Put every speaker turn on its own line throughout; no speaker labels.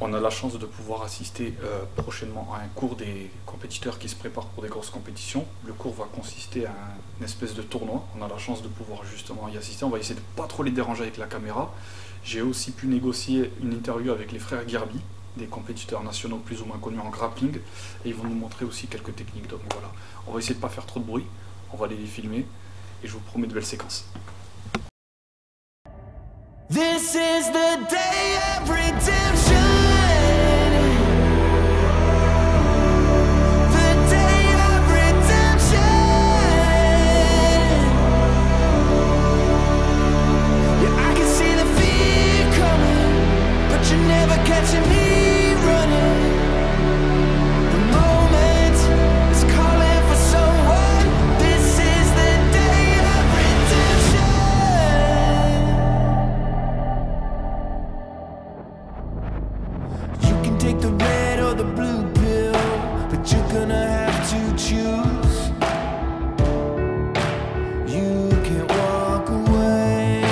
On a la chance de pouvoir assister prochainement à un cours des compétiteurs qui se préparent pour des grosses compétitions. Le cours va consister à une espèce de tournoi. On a la chance de pouvoir justement y assister. On va essayer de ne pas trop les déranger avec la caméra. J'ai aussi pu négocier une interview avec les frères Gerbi, des compétiteurs nationaux plus ou moins connus en grappling. Et ils vont nous montrer aussi quelques techniques. Donc voilà, on va essayer de ne pas faire trop de bruit. On va aller les filmer et je vous promets de belles séquences.
This is the day of redemption. The day of redemption. Yeah, I can see the fear coming, but you're never catching me running. The moment is calling for someone. This is the day of redemption. Take the red or the blue pill, but you're gonna have to choose. You can't walk away.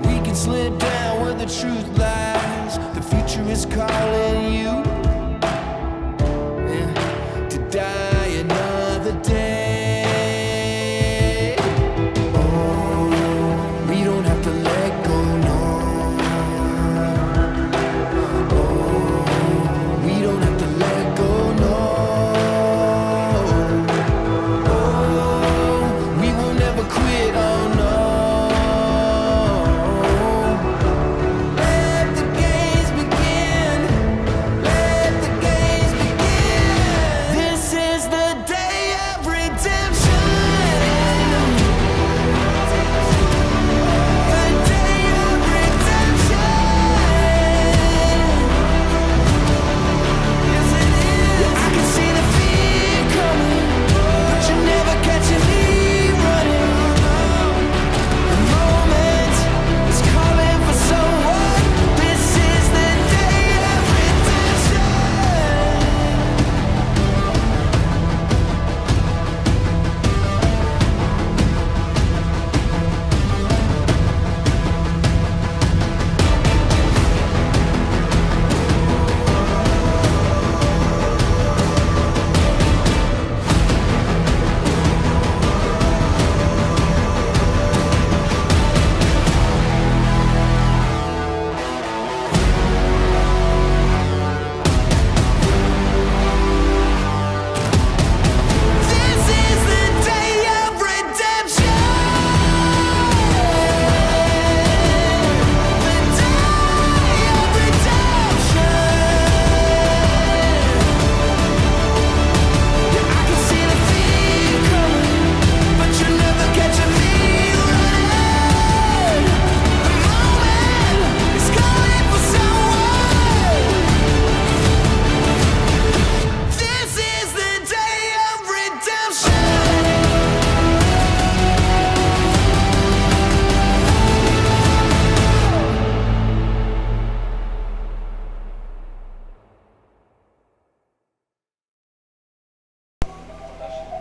We can slip down where the truth lies. The future is calling you, yeah, to die another day. Oh, we don't have to let go, no.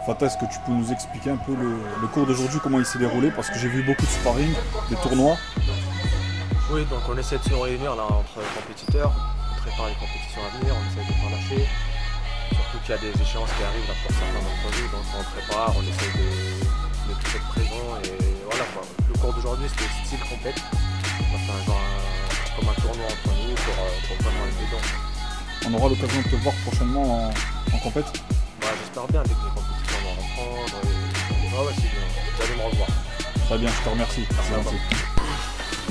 Fata, est-ce que tu peux nous expliquer un peu le cours d'aujourd'hui, comment il s'est déroulé? Parce que j'ai vu beaucoup de sparring, des tournois.
Oui, donc on essaie de se réunir là entre compétiteurs, on prépare les compétitions à venir, on essaie de ne pas lâcher. Surtout qu'il y a des échéances qui arrivent là pour certains d'entre nous, donc on prépare, on essaie de tout être présent et voilà quoi. Le cours d'aujourd'hui c'était style compète. On a fait comme un tournoi entre nous pour vraiment être dedans.
On aura l'occasion de te voir prochainement en compète?
Ouais, j'espère bien, dès que les compétitions vont reprendre. Ouais, c'est bien, vous allez me revoir.
Très bien, je te remercie. Merci.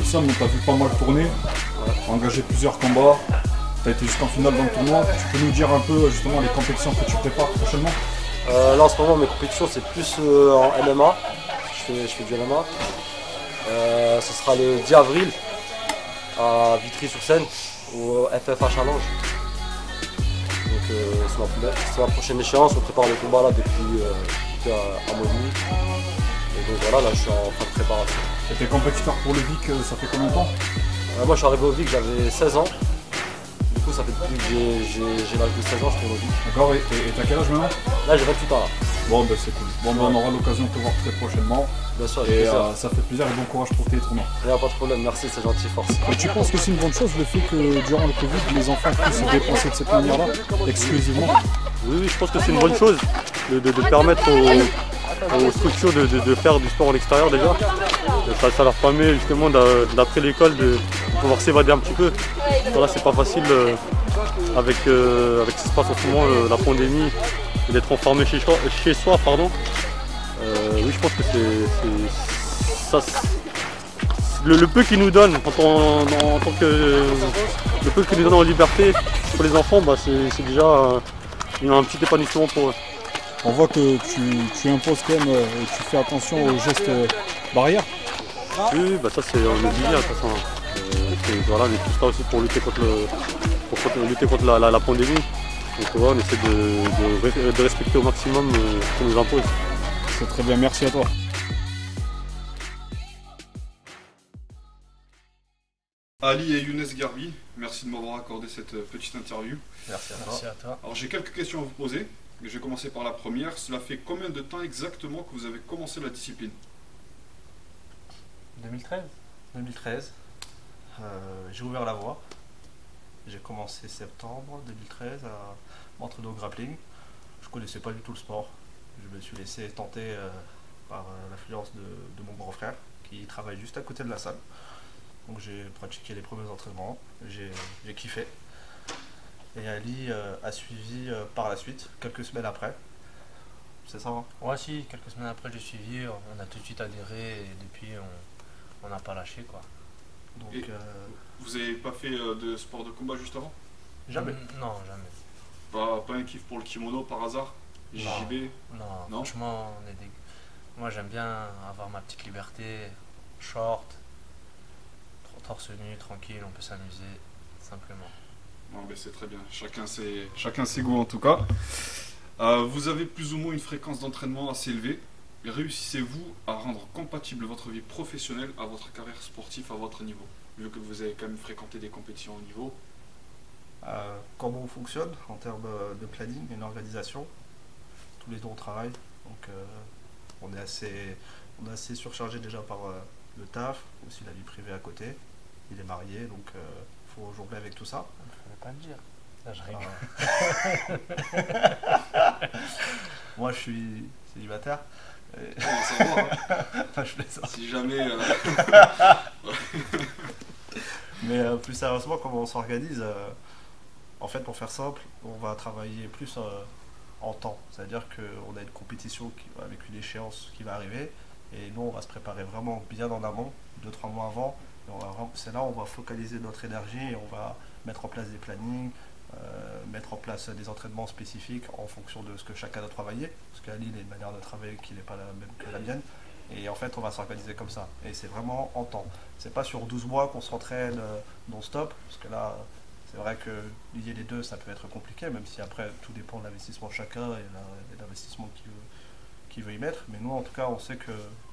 Sam, on t'a vu pas mal tourner, engager plusieurs combats. Tu as été jusqu'en finale dans le tournoi. Tu peux nous dire un peu justement les compétitions que tu prépares prochainement?
Là en ce moment mes compétitions c'est plus en MMA. Je fais du MMA. Ce sera le 10 avril à Vitry-sur-Seine au FFA Challenge. Donc c'est ma prochaine échéance. On prépare le combat là depuis un mois et demi. Et donc voilà, là je suis en fin de préparation.
Et t'es compétiteur pour le VIC, ça fait combien de temps?
Moi je suis arrivé au VIC, j'avais 16 ans. Du coup, ça fait depuis que j'ai l'âge de 16 ans, je tourne au beat.
D'accord, et t'as quel âge maintenant?
Là, j'ai 28 ans là.
Bon, bah c'est cool. Bon, bah, on aura l'occasion de te voir très prochainement.
Bien sûr, avec
Et
plaisir.
ça fait plaisir et bon courage pour tes tournois.
Rien, pas de problème, merci, c'est gentil, force.
Et tu penses que c'est une bonne chose le fait que durant le Covid, les enfants puissent se dépenser de cette manière-là, exclusivement?
Oui, je pense que c'est une bonne chose de permettre aux structures de faire du sport en extérieur déjà. Ça leur permet justement d'après l'école de pouvoir s'évader un petit peu. Voilà, c'est pas facile avec ce qui se passe en ce moment, la pandémie, d'être enfermé chez soi. Pardon. Oui, je pense que le peu qu'ils nous donnent en tant que le peu qu'ils nous donnent en liberté pour les enfants, bah, c'est déjà un petit épanouissement pour eux.
On voit que tu imposes quand même et tu fais attention aux gestes barrières.
Oui, bah ça c'est obligé de toute façon. Voilà, on est tous là aussi pour lutter contre la pandémie. Donc ouais, on essaie de respecter au maximum ce qu'on nous impose.
C'est très bien, merci à toi.
Ali et Younes Garbi, merci de m'avoir accordé cette petite interview.
Merci à toi.
Merci à toi.
Alors j'ai quelques questions à vous poser. Je vais commencer par la première. Cela fait combien de temps exactement que vous avez commencé la discipline?
2013. J'ai ouvert la voie. J'ai commencé septembre 2013 à m'entraîner au grappling. Je connaissais pas du tout le sport. Je me suis laissé tenter par l'influence de mon grand frère qui travaille juste à côté de la salle. Donc j'ai pratiqué les premiers entraînements, j'ai kiffé. Et Ali a suivi par la suite, quelques semaines après. C'est ça, hein?
Ouais, si, quelques semaines après, j'ai suivi, on a tout de suite adhéré et depuis, on n'a pas lâché, quoi.
Donc,
Et vous avez pas fait de sport de combat juste avant?
jamais.
Non, jamais.
Pas un kiff pour le kimono par hasard? JJB?
Non,
Non.
franchement, moi j'aime bien avoir ma petite liberté, short, torse nu, tranquille, on peut s'amuser, simplement.
Non, mais c'est très bien. Chacun ses goûts en tout cas. Vous avez plus ou moins une fréquence d'entraînement assez élevée. Réussissez-vous à rendre compatible votre vie professionnelle à votre carrière sportive à votre niveau? Vu que vous avez quand même fréquenté des compétitions au niveau.
Comment on fonctionne en termes de planning et d'organisation? Tous les deux on travaille, donc on est assez surchargé déjà par le taf, aussi la vie privée à côté. Il est marié, donc il faut jongler avec tout ça.
Je ne vais pas le dire. Là, je rigole.
Moi je suis célibataire.
On va savoir, hein.
Je plaisante.
Si jamais.
Mais plus sérieusement, comment on s'organise, en fait, pour faire simple, on va travailler plus en temps. C'est-à-dire qu'on a une compétition avec une échéance qui va arriver et nous, on va se préparer vraiment bien en amont, 2-3 mois avant. C'est là où on va focaliser notre énergie et on va mettre en place des plannings, mettre en place des entraînements spécifiques en fonction de ce que chacun doit travailler. Parce qu'Ali, il a une manière de travailler qui n'est pas la même que la mienne. Et en fait, on va s'organiser comme ça. Et c'est vraiment en temps. C'est pas sur 12 mois qu'on s'entraîne non-stop. Parce que là, c'est vrai que lier les deux, ça peut être compliqué, même si après, tout dépend de l'investissement de chacun et de l'investissement qu'il veut y mettre. Mais nous, en tout cas, on sait que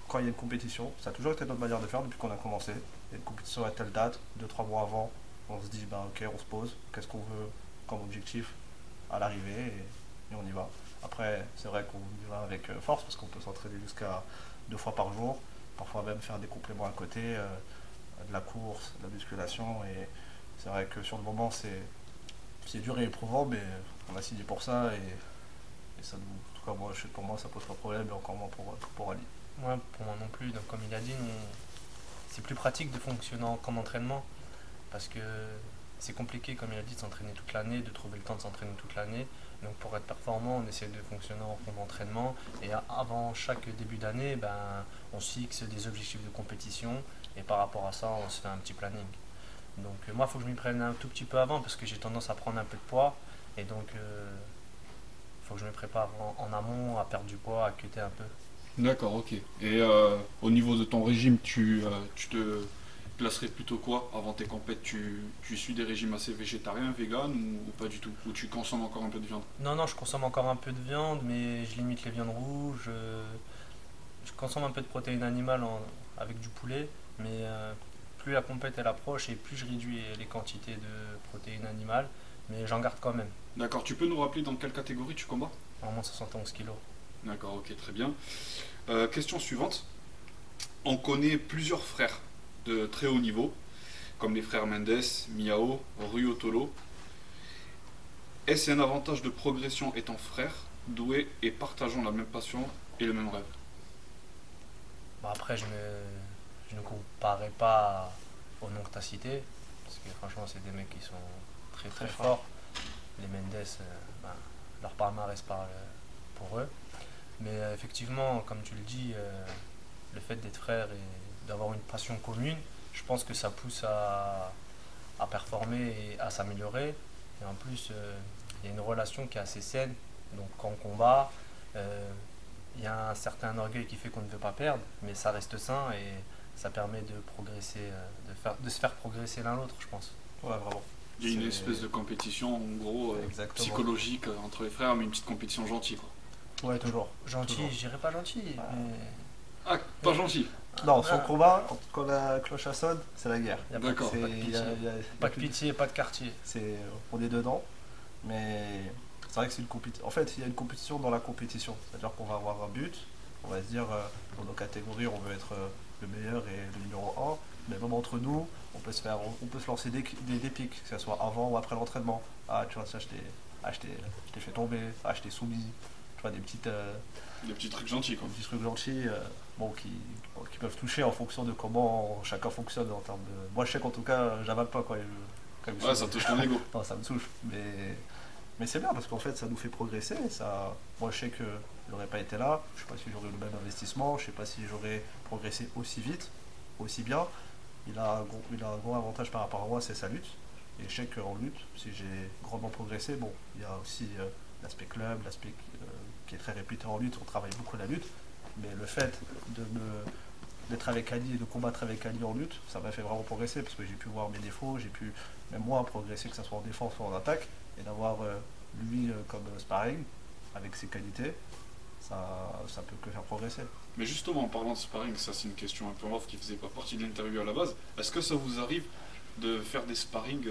quand il y a une compétition, ça a toujours été notre manière de faire depuis qu'on a commencé. Il y a une compétition à telle date, 2-3 mois avant, on se dit, bah, ok, on se pose, qu'est-ce qu'on veut comme objectif à l'arrivée et on y va. Après, c'est vrai qu'on y va avec force parce qu'on peut s'entraîner jusqu'à 2 fois par jour, parfois même faire des compléments à côté, de la course, de la musculation. Et c'est vrai que sur le moment, c'est dur et éprouvant, mais on a signé pour ça et ça nous, en tout cas, pour moi, ça pose pas de problème et encore moins pour Ali.
Ouais, pour moi non plus. Donc, comme il a dit, c'est plus pratique de fonctionner comme entraînement parce que c'est compliqué, comme il a dit, de s'entraîner toute l'année, de trouver le temps de s'entraîner toute l'année. Donc pour être performant, on essaie de fonctionner en fond d'entraînement. Et avant chaque début d'année, on se fixe des objectifs de compétition. Et par rapport à ça, on se fait un petit planning. Donc moi, il faut que je m'y prenne un tout petit peu avant parce que j'ai tendance à prendre un peu de poids. Et donc, il faut que je me prépare en amont à perdre du poids, à cutter un peu.
D'accord, ok. Et au niveau de ton régime, tu te classerais plutôt quoi avant tes compètes? Tu suis des régimes assez végétariens, vegan ou pas du tout? Ou tu consommes encore un peu de viande?
Non, je consomme encore un peu de viande, mais je limite les viandes rouges. Je consomme un peu de protéines animales avec du poulet, mais plus la compète elle approche et plus je réduis les quantités de protéines animales, mais j'en garde quand même.
D'accord, tu peux nous rappeler dans quelle catégorie tu combats?
En moins de 71 kilos.
D'accord, ok, très bien. Question suivante. On connaît plusieurs frères de très haut niveau, comme les frères Mendes, Miao, Rui Tolo. Est-ce un avantage de progression étant frères, doués et partageant la même passion et le même rêve?
Bon, après, je ne comparerai pas aux noms que tu as cités, parce que franchement, c'est des mecs qui sont très très forts. Les Mendes, leur palmarès parle pour eux. Mais effectivement, comme tu le dis, le fait d'être frère et d'avoir une passion commune, je pense que ça pousse à performer et à s'améliorer. Et en plus, il y a une relation qui est assez saine. Donc quand on combat, il y a un certain orgueil qui fait qu'on ne veut pas perdre, mais ça reste sain et ça permet de progresser, de se faire progresser l'un l'autre, je pense.
Ouais, vraiment.
Il y a une espèce de compétition, en gros,
Exactement.
psychologique entre les frères, mais une petite compétition gentille, quoi.
Ouais, toujours.
Gentil,
Toujours.
je dirais pas gentil, mais
Ah, pas gentil.
Non, son combat, quand la cloche sonne, c'est la guerre.
il n'y a
D'accord.
pas de pitié. Pas de pitié, pas de quartier.
On est dedans, mais c'est vrai que c'est une compétition. En fait, il y a une compétition dans la compétition. C'est-à-dire qu'on va avoir un but, on va se dire, dans nos catégories, on veut être le meilleur et le numéro 1. Mais même entre nous, on peut se lancer des pics, que ce soit avant ou après l'entraînement. Ah, tu vois, ça, je t'ai fait tomber, ah, je t'ai soumis. Tu vois, des
Des petits trucs gentils, quoi.
petits trucs gentils qui peuvent toucher en fonction de comment chacun fonctionne en termes de. Moi, je sais qu'en tout cas, j'avale pas quand
Ouais, ça touche ton ego.
non, ça me touche. Mais c'est bien parce qu'en fait, ça nous fait progresser. Moi, je sais que je n'aurais pas été là. Je sais pas si j'aurais eu le même investissement. Je sais pas si j'aurais progressé aussi vite, aussi bien. Il a un gros avantage par rapport à moi, c'est sa lutte. Et je sais qu'en lutte, si j'ai grandement progressé, bon, il y a aussi l'aspect club, l'aspect qui est très réputé en lutte. On travaille beaucoup la lutte. Mais le fait d'être avec Ali et de combattre avec Ali en lutte, ça m'a fait vraiment progresser parce que j'ai pu voir mes défauts, j'ai pu même moi progresser, que ce soit en défense ou en attaque, et d'avoir lui comme sparring avec ses qualités, ça peut que faire progresser.
Mais justement, en parlant de sparring, ça c'est une question un peu off qui faisait pas partie de l'interview à la base. Est-ce que ça vous arrive de faire des sparring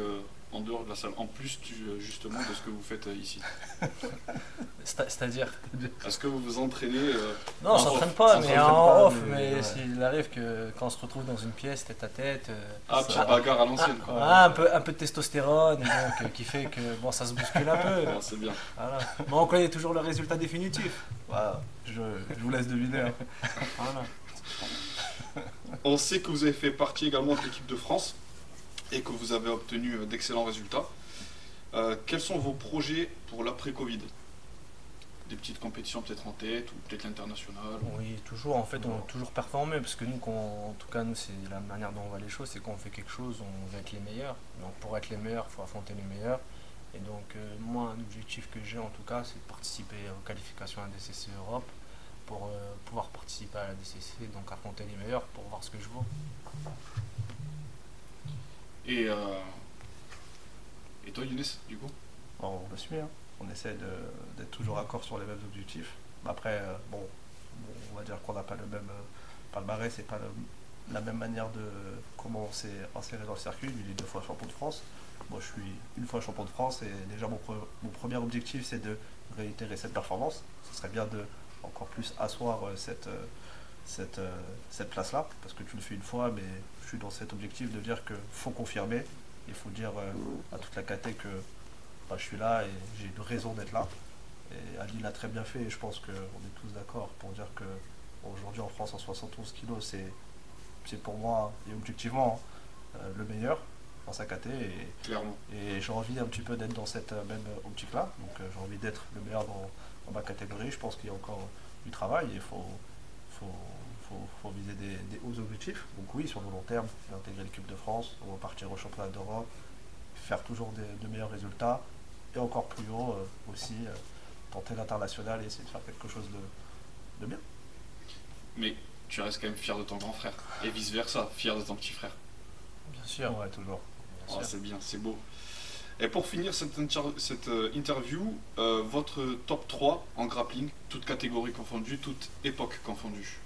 en dehors de la salle, en plus justement de ce que vous faites ici?
C'est-à-dire
Est-ce que vous vous entraînez
non, on
en
s'entraîne
off?
pas,
On
mais
s'entraîne
en
pas,
off. Mais
ouais.
s'il arrive que quand on se retrouve dans une pièce tête à tête,
Ah, petite bagarre à l'ancienne, quoi.
un peu de testostérone, donc, qui fait que bon, ça se bouscule un peu.
Ah, c'est bien.
Voilà. Mais on connaît toujours le résultat définitif.
Voilà, je vous laisse deviner. Hein.
Voilà.
On sait que vous avez fait partie également de l'équipe de France et que vous avez obtenu d'excellents résultats. Quels sont vos projets pour l'après-Covid? Des petites compétitions peut-être en tête ou peut-être l'international?
Oui, toujours, en fait, on a toujours performé parce que nous, en tout cas, nous, c'est la manière dont on voit les choses, c'est qu'on fait quelque chose, on veut être les meilleurs. Donc, pour être les meilleurs, il faut affronter les meilleurs. Et donc, moi, un objectif que j'ai en tout cas, c'est de participer aux qualifications à la DCC Europe pour pouvoir participer à la DCC, donc affronter les meilleurs pour voir ce que je vaux.
Et toi, Younes, du coup?
Bon, on le suit, hein. On essaie d'être toujours accord sur les mêmes objectifs. Mais après, on va dire qu'on n'a pas le même palmarès, c'est pas la même manière de comment on s'est inséré dans le circuit. Lui, il est 2 fois champion de France. Moi, je suis 1 fois champion de France et déjà mon premier objectif, c'est de réitérer cette performance. Ce serait bien de encore plus asseoir cette place-là, parce que tu le fais une fois, mais je suis dans cet objectif de dire qu'il faut confirmer. Il faut dire à toute la KT que je suis là et j'ai une raison d'être là. Et Ali l'a très bien fait et je pense qu'on est tous d'accord pour dire qu'aujourd'hui en France en 71 kg, c'est pour moi et objectivement le meilleur dans sa KT.
Clairement.
Et j'ai envie un petit peu d'être dans cette même optique-là. Donc j'ai envie d'être le meilleur dans ma catégorie. Je pense qu'il y a encore du travail et il faut viser des hauts objectifs. Donc oui, sur le long terme, intégrer l'équipe de France, on va partir au championnat d'Europe, faire toujours de meilleurs résultats et encore plus haut aussi tenter l'international et essayer de faire quelque chose de bien.
Mais tu restes quand même fier de ton grand frère et vice versa, fier de ton petit frère.
Bien sûr.
Ouais, toujours.
Oh, c'est bien, c'est beau. Et pour finir cette interview, votre top 3 en grappling, toutes catégories confondues, toutes époques confondues.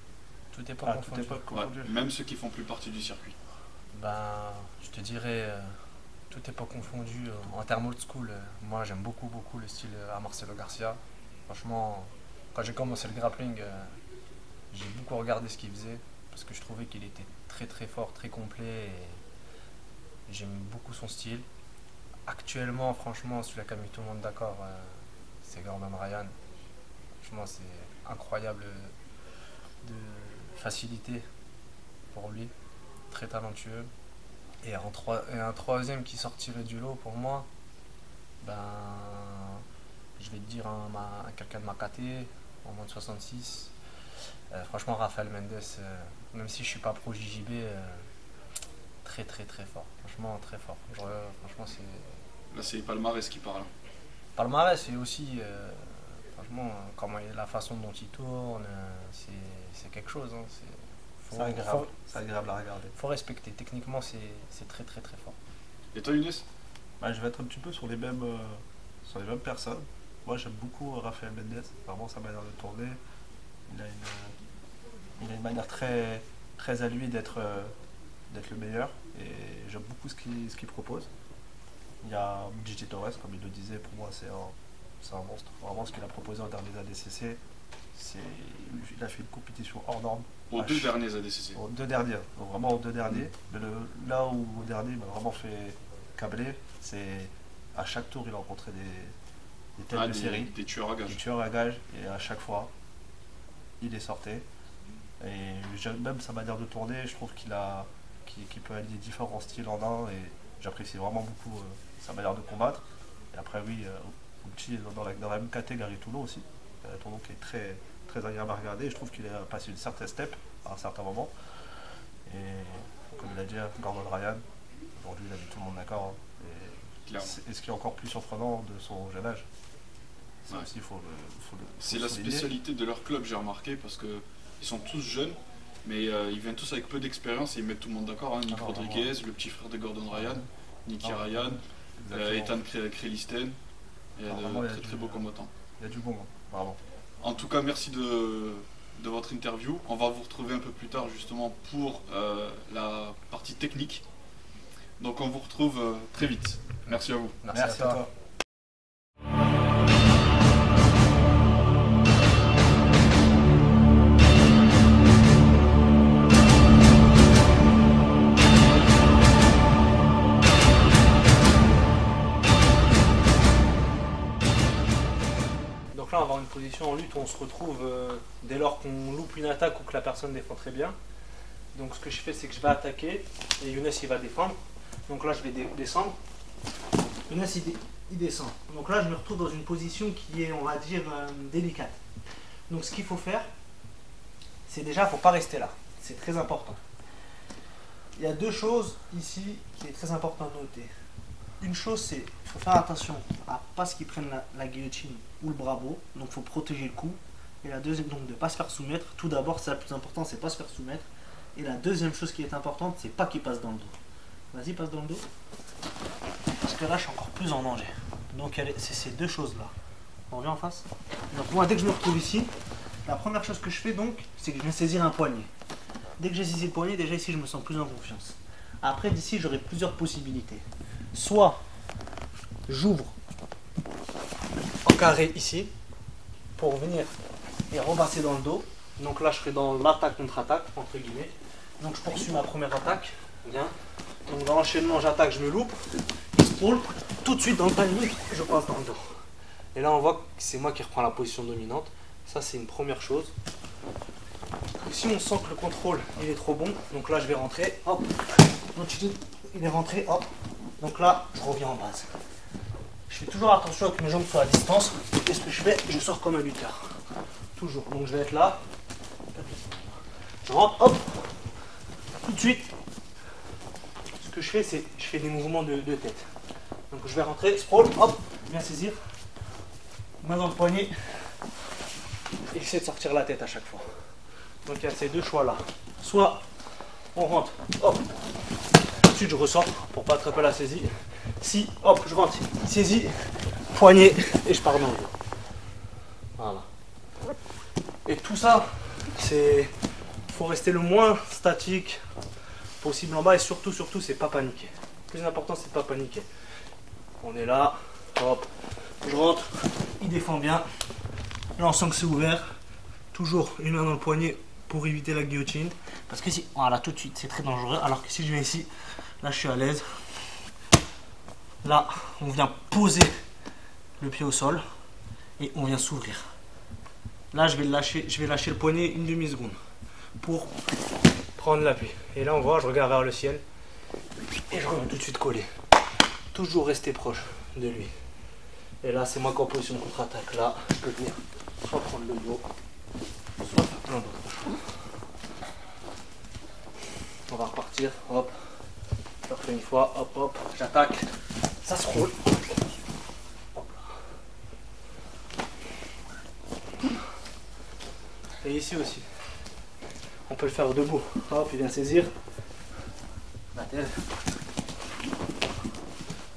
Tout est pas
Toute
confondu.
époque
Ouais,
confondue.
même ceux qui font plus partie du circuit.
Je te dirais, toute époque confondue, en termes old school, moi j'aime beaucoup le style à Marcelo Garcia. Franchement, quand j'ai commencé le grappling, j'ai beaucoup regardé ce qu'il faisait parce que je trouvais qu'il était très fort, très complet et j'aime beaucoup son style. Actuellement, franchement, celui qui a mis tout le monde d'accord, c'est Gordon Ryan. Franchement, c'est incroyable de facilité pour lui, très talentueux. Et un troisième qui sortirait du lot pour moi, je vais te dire quelqu'un de Makaté, en moins de 66. Franchement, Rafael Mendes, même si je suis pas pro JJB, très fort. Franchement, très fort. Franchement, c'est...
Là, c'est Palmarès qui parle.
Palmarès, et aussi, franchement, la façon dont il tourne, c'est quelque chose. Hein.
C'est agréable à regarder.
Faut respecter. Techniquement, c'est très fort.
Et toi, Younes?
Je vais être un petit peu sur les mêmes personnes. Moi, j'aime beaucoup Rafael Mendes. Vraiment, sa manière de tourner. Il a une manière très à lui d'être le meilleur. Et j'aime beaucoup ce qu'il propose. Il y a Gigi Torres, comme il le disait, pour moi, c'est un monstre. Vraiment, ce qu'il a proposé en dernier ADCC, il a fait une compétition hors norme.
Aux deux derniers ADCC.
Aux deux derniers, donc vraiment aux deux derniers. Mais là où au dernier, il m'a vraiment fait câbler, c'est à chaque tour, il a rencontré des têtes de série.
Des tueurs à gages.
Des tueurs à gages, et à chaque fois, il les sortait. Et même sa manière de tourner, je trouve qu'il peut allier différents styles en un, et j'apprécie vraiment beaucoup sa manière de combattre. Et après, oui, dans la même catégorie Toulo aussi. Toulo qui est très agréable à regarder. Je trouve qu'il a passé une certaine step à un certain moment. Et comme il a dit, Gordon Ryan, aujourd'hui il a mis tout le monde d'accord. Hein. Et ce qui est encore plus surprenant de son jeune âge, c'est aussi,
c'est la spécialité de leur club, j'ai remarqué, parce qu'ils sont tous jeunes, mais ils viennent tous avec peu d'expérience et ils mettent tout le monde d'accord. Hein. Nick Rodriguez, le petit frère de Gordon Ryan, Nicky Ryan, Ethan Krelisten, et très beaux combattants.
Il y a du bon, vraiment.
En tout cas, merci de votre interview. On va vous retrouver un peu plus tard justement pour la partie technique. Donc on vous retrouve très vite. Merci à vous.
Merci à toi. Là, on va avoir une position en lutte où on se retrouve dès lors qu'on loupe une attaque ou que la personne défend très bien. Donc ce que je fais, c'est que je vais attaquer et Younes il va défendre. Donc là je vais descendre. Younes il descend. Donc là je me retrouve dans une position qui est, on va dire, délicate. Donc ce qu'il faut faire, c'est déjà, il ne faut pas rester là. C'est très important. Il y a deux choses ici qui est très important à noter. Une chose, c'est qu'il faut faire attention à pas ce qu'ils prennent la guillotine ou le bravo, donc il faut protéger le cou. Et la deuxième, donc de ne pas se faire soumettre. Tout d'abord, c'est le plus important, c'est pas se faire soumettre. Et la deuxième chose qui est importante, c'est pas qu'il passe dans le dos. Vas-y, passe dans le dos. Parce que là, je suis encore plus en danger. Donc c'est ces deux choses-là. On revient en face. Donc moi, dès que je me retrouve ici, la première chose que je fais donc, c'est que je viens saisir un poignet. Dès que j'ai saisi le poignet, déjà ici, je me sens plus en confiance. Après, d'ici, j'aurai plusieurs possibilités. Soit j'ouvre en carré ici pour venir et repasser dans le dos. Donc là je serai dans l'attaque contre-attaque entre guillemets. Donc je poursuis ma première attaque. Bien. Donc dans l'enchaînement j'attaque, je me loupe, je sprawl, tout de suite dans le timing, je passe dans le dos. Et là on voit que c'est moi qui reprends la position dominante. Ça c'est une première chose. Si on sent que le contrôle il est trop bon, donc là je vais rentrer, hop, il est rentré, hop. Donc là, je reviens en base. Je fais toujours attention à que mes jambes soient à distance. Et ce que je fais, je sors comme un lutteur. Toujours. Donc je vais être là. Je rentre, hop. Tout de suite. Ce que je fais, c'est je fais des mouvements de tête. Donc je vais rentrer, sprawl, hop, bien saisir. Main dans le poignet. Et j'essaie de sortir la tête à chaque fois. Donc il y a ces deux choix-là. Soit on rentre, hop. Ensuite je ressors pour pas attraper la saisie. Si, hop, je rentre, saisie, poignet et je pars dans le dos. Voilà. Et tout ça, c'est, faut rester le moins statique possible en bas et surtout, c'est pas paniquer. Le plus important, c'est de pas paniquer. On est là, hop, je rentre, il défend bien. Là, on sent que c'est ouvert. Toujours une main dans le poignet pour éviter la guillotine. Parce que si, voilà, tout de suite, c'est très dangereux. Alors que si je viens ici, là, je suis à l'aise. Là, on vient poser le pied au sol et on vient s'ouvrir. Là, je vais lâcher le poignet une demi-seconde pour prendre l'appui. Et là, on voit, je regarde vers le ciel et je reviens tout de suite coller. Toujours rester proche de lui. Et là, c'est moi qui en position de contre-attaque. Là, je peux venir soit prendre le dos, soit faire plein d'autres choses. On va repartir, hop. Je refais une fois, hop, hop, j'attaque. Ça se roule. Hop là. Et ici aussi. On peut le faire debout. Hop, il vient saisir. La tête.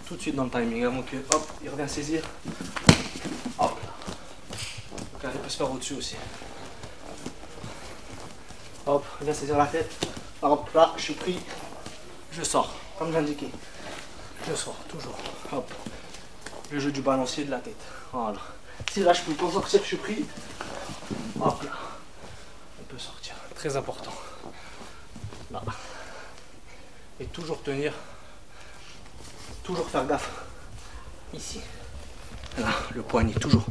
Tout de suite dans le timing, avant que, hop, il revient saisir. Hop là. Donc là, il peut se faire au-dessus aussi. Hop, il vient saisir la tête. Hop, là, je suis pris. Je sors, comme j'indiquais. Je sors, toujours. Hop. Le jeu du balancier de la tête. Voilà. Si là, je peux pas sortir, je suis pris. Hop là. On peut sortir. Très important. Là. Et toujours tenir. Toujours faire gaffe. Ici. Là, le poignet, toujours.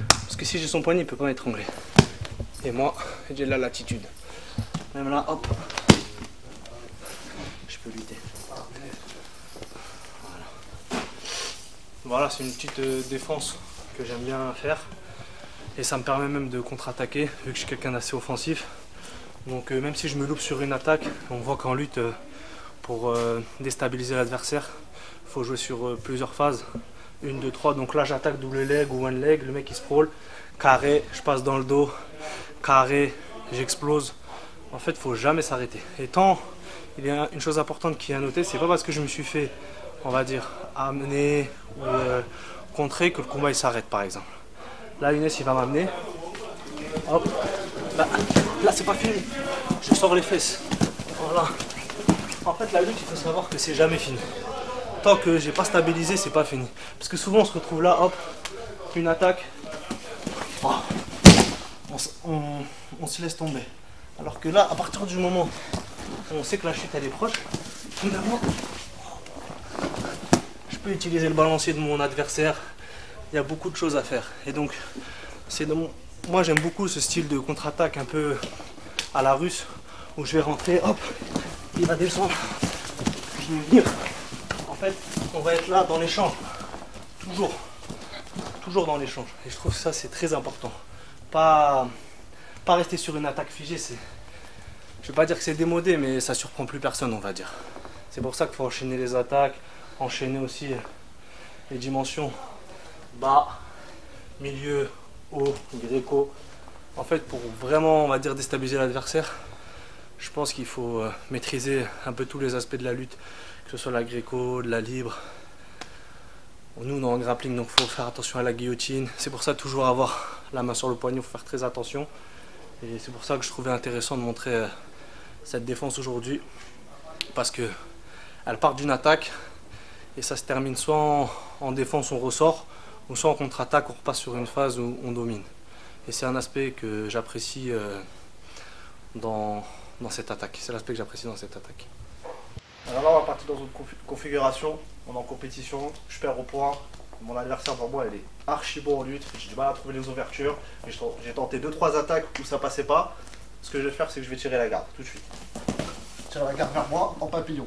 Parce que si j'ai son poignet, il ne peut pas m'étrangler. Et moi, j'ai de la latitude. Même là, hop. Je peux lutter. Voilà, c'est une petite défense que j'aime bien faire. Et ça me permet même de contre-attaquer, vu que je suis quelqu'un d'assez offensif. Donc même si je me loupe sur une attaque, on voit qu'en lutte, pour déstabiliser l'adversaire, il faut jouer sur plusieurs phases. 1, 2, 3. Donc là, j'attaque double leg ou one leg. Le mec, il se frôle. Carré, je passe dans le dos. Carré, j'explose. En fait, il ne faut jamais s'arrêter. Et tant, il y a une chose importante qui est à noter, c'est pas parce que je me suis fait, on va dire, amener ou contrer que le combat il s'arrête, par exemple. Là, Younes, il va m'amener. Hop. Là, c'est pas fini. Je sors les fesses. Voilà. En fait, la lutte, il faut savoir que c'est jamais fini. Tant que j'ai pas stabilisé, c'est pas fini. Parce que souvent, on se retrouve là, hop, une attaque. Oh. On se laisse tomber. Alors que là, à partir du moment où on sait que la chute elle est proche, finalement, je peux utiliser le balancier de mon adversaire. Il y a beaucoup de choses à faire. Et donc, moi j'aime beaucoup ce style de contre-attaque un peu à la russe, où je vais rentrer, hop, il va descendre, je vais venir. En fait, on va être là dans l'échange. Toujours dans l'échange. Et je trouve que ça c'est très important. Pas rester sur une attaque figée, je vais pas dire que c'est démodé, mais ça surprend plus personne, on va dire. C'est pour ça qu'il faut enchaîner les attaques, enchaîner aussi les dimensions bas, milieu, haut, gréco. En fait, pour vraiment, on va dire, déstabiliser l'adversaire, je pense qu'il faut maîtriser un peu tous les aspects de la lutte, que ce soit la gréco, de la libre. Nous, on est en grappling, donc il faut faire attention à la guillotine. C'est pour ça toujours avoir la main sur le poignet, il faut faire très attention. Et c'est pour ça que je trouvais intéressant de montrer cette défense aujourd'hui. Parce que elle part d'une attaque et ça se termine soit en défense, on ressort, ou soit en contre-attaque, on repasse sur une phase où on domine. Et c'est un aspect que j'apprécie dans cette attaque. C'est l'aspect que j'apprécie dans cette attaque.
Alors là, on va partir dans une configuration. On est en compétition, je perds au point. Mon adversaire devant moi, elle est archi bon en lutte. J'ai du mal à trouver les ouvertures. J'ai tenté 2-3 attaques où ça passait pas. Ce que je vais faire, c'est que je vais tirer la garde tout de suite. Je tire la garde vers moi en papillon.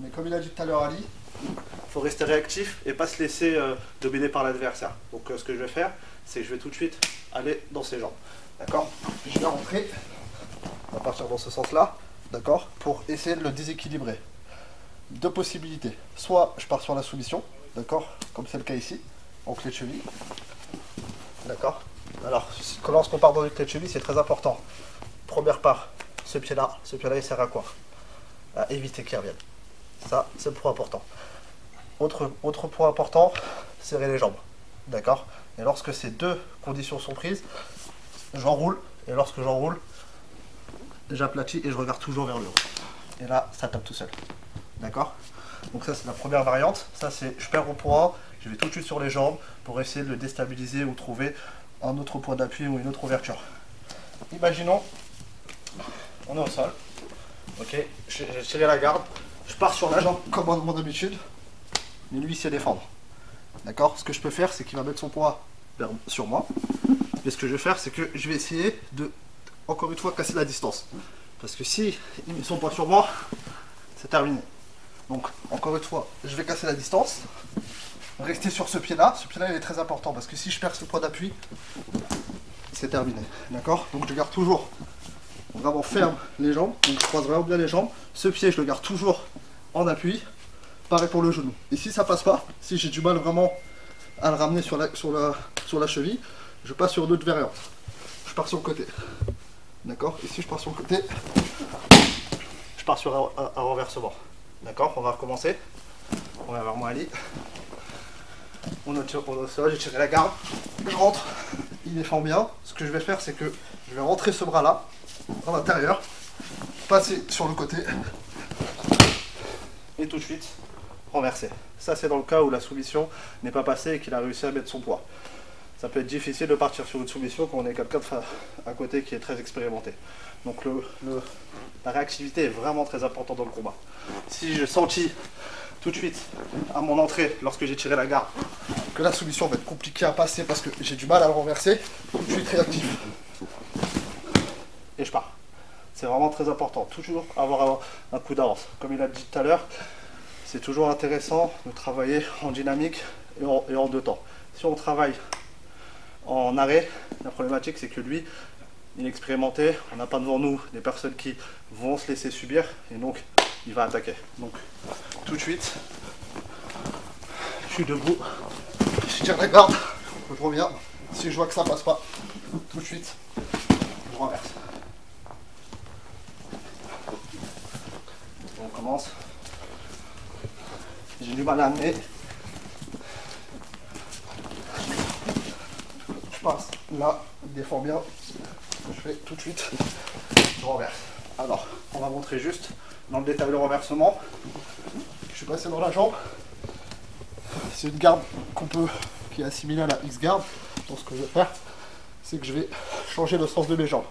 Mais comme il a dit tout à l'heure Ali, il faut rester réactif et pas se laisser dominer par l'adversaire. Donc ce que je vais faire, c'est que je vais tout de suite aller dans ses jambes. D'accord? Je vais rentrer. On va partir dans ce sens-là. D'accord? Pour essayer de le déséquilibrer. Deux possibilités. Soit je pars sur la soumission. D'accord? Comme c'est le cas ici. En clé de cheville. D'accord? Alors, lorsqu'on part dans une clé de cheville, c'est très important. Première part, ce pied-là, il sert à quoi? À éviter qu'il revienne. Ça, c'est le point important. Autre point important, serrer les jambes. D'accord? Et lorsque ces deux conditions sont prises, j'enroule. Et lorsque j'enroule, j'aplatis et je regarde toujours vers le haut. et là, ça tape tout seul. D'accord? Donc ça, c'est la première variante. Ça, c'est je perds au poids, je vais tout de suite sur les jambes pour essayer de le déstabiliser ou trouver un autre point d'appui ou une autre ouverture. Imaginons, on est au sol. Ok, j'ai tiré la garde, je pars sur la jambe comme à mon habitude, mais lui, il sait défendre. D'accord? Ce que je peux faire, c'est qu'il va mettre son poids sur moi. Et ce que je vais faire, c'est que je vais essayer de, encore une fois, casser la distance. Parce que si il met son poids sur moi, c'est terminé. Donc, encore une fois, je vais casser la distance. Rester sur ce pied-là. Ce pied-là, il est très important. Parce que si je perds ce point d'appui, c'est terminé. D'accord? Donc, je garde toujours vraiment ferme les jambes. Donc, je croise vraiment bien les jambes. Ce pied, je le garde toujours en appui. Pareil pour le genou. Et si ça passe pas, si j'ai du mal vraiment à le ramener sur la cheville, je passe sur une autre variante. Je pars sur le côté. D'accord? Et si je pars sur le côté, je pars sur un renversement. D'accord? On va recommencer. On va vers moi, Ali. On est au sol, j'ai tiré la garde. Je rentre. Il défend bien. Ce que je vais faire, c'est que je vais rentrer ce bras-là dans l'intérieur, passer sur le côté et tout de suite renverser. Ça, c'est dans le cas où la soumission n'est pas passée et qu'il a réussi à mettre son poids. Ça peut être difficile de partir sur une soumission quand on est quelqu'un à côté qui est très expérimenté. Donc la réactivité est vraiment très importante dans le combat. Si j'ai senti tout de suite à mon entrée, lorsque j'ai tiré la garde, que la soumission va être compliquée à passer parce que j'ai du mal à le renverser, tout de suite réactif. Et je pars. C'est vraiment très important. Toujours avoir un coup d'avance. Comme il a dit tout à l'heure, c'est toujours intéressant de travailler en dynamique et en deux temps. Si on travaille en arrêt, la problématique c'est que lui, il est expérimenté, on n'a pas devant nous des personnes qui vont se laisser subir et donc il va attaquer. Donc tout de suite, je suis debout, je tire la garde, je reviens, si je vois que ça passe pas, tout de suite, je renverse. On commence. J'ai du mal à amener. Je passe là, il défend bien. Je fais tout de suite, je renverse. Alors, on va montrer juste dans le détail le renversement. Je suis passé dans la jambe. C'est une garde qui est assimilée à la X-garde. Donc ce que je vais faire, c'est que je vais changer le sens de mes jambes.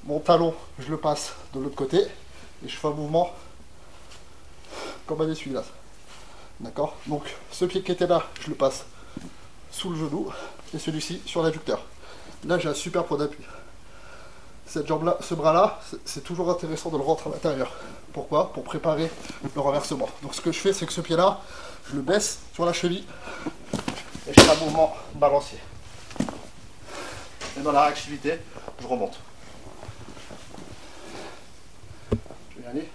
Mon talon, je le passe de l'autre côté et je fais un mouvement comme un essuie-glace. D'accord? Donc ce pied qui était là, je le passe sous le genou et celui-ci sur l'adducteur. Là, j'ai un super point d'appui. Cette jambe-là, ce bras-là, c'est toujours intéressant de le rentrer à l'intérieur. Pourquoi? Pour préparer le renversement. Donc ce que je fais, c'est que ce pied-là, je le baisse sur la cheville et je fais un mouvement balancier. Et dans la réactivité, je remonte. Je vais y aller.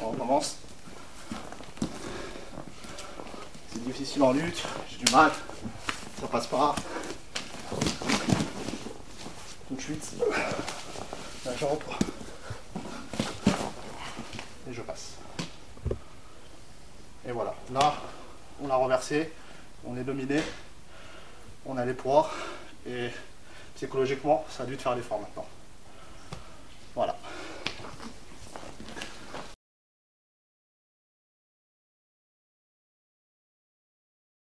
On recommence. C'est difficile en lutte, j'ai du mal, ça passe pas. Tout de suite, la jambe, et je passe. Et voilà, là, on a renversé, on est dominé, on a les poids, et psychologiquement, ça a dû te faire l'effort maintenant. Voilà.